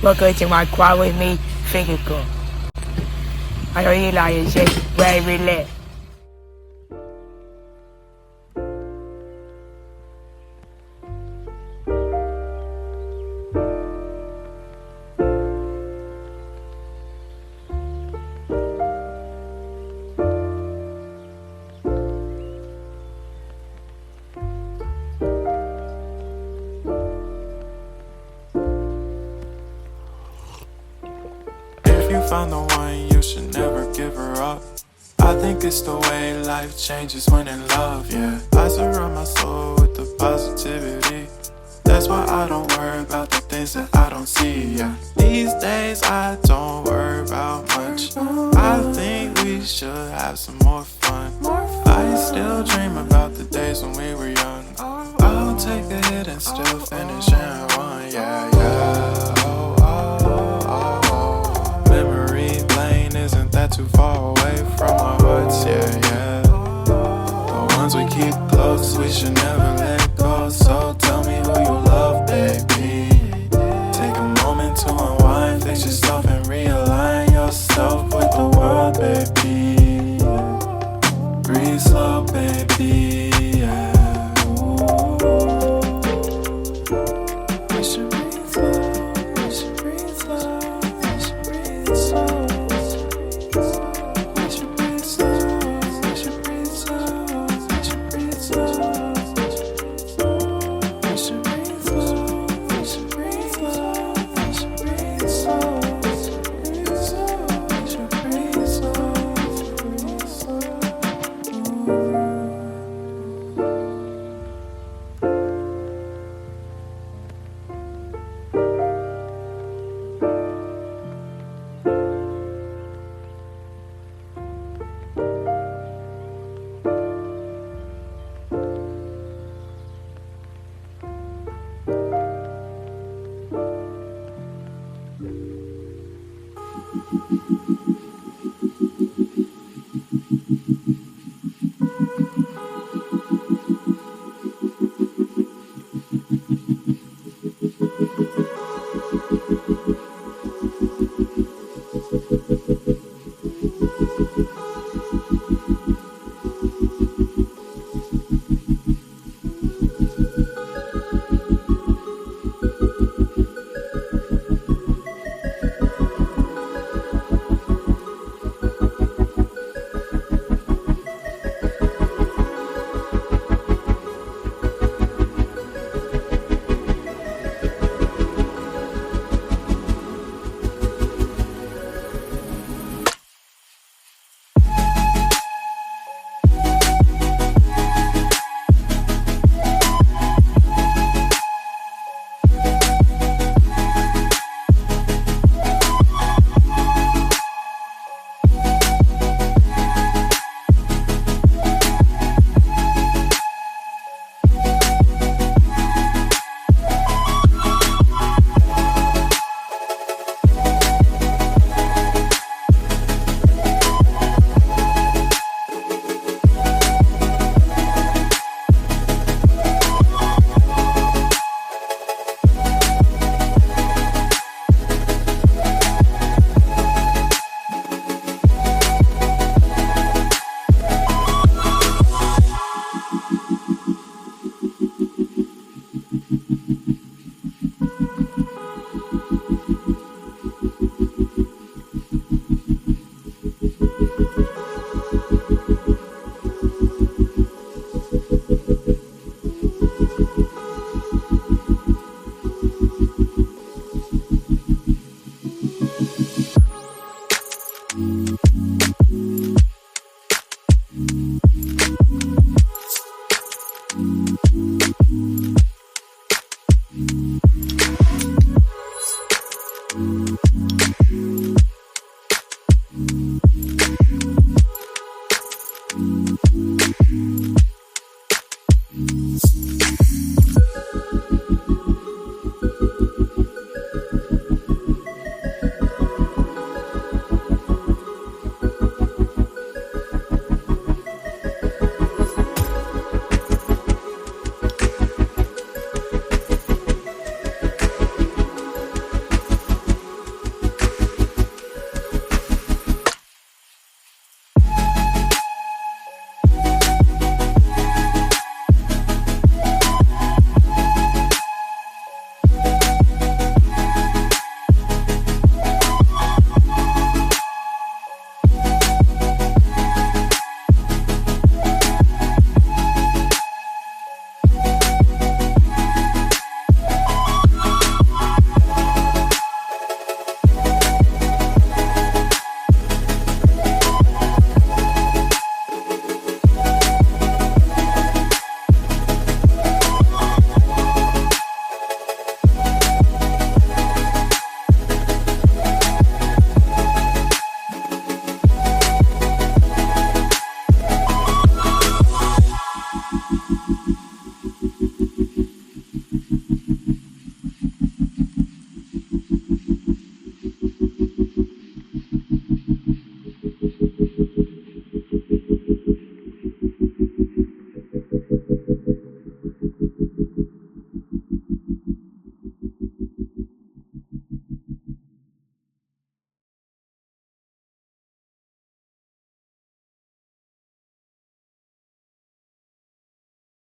Welcome to my quad with me vehicle. I know you like it, shit, very lit. Found the one, you should never give her up. I think it's the way life changes when in love, yeah. I surround my soul with the positivity. That's why I don't worry about the things that I don't see, yeah. These days I don't worry about much. I think we should have some more fun. I still dream about the days when we were young. I'll take a hit and still finish in one, yeah, yeah. Isn't that too far away from our hearts, yeah, yeah. The ones we keep close, we should never let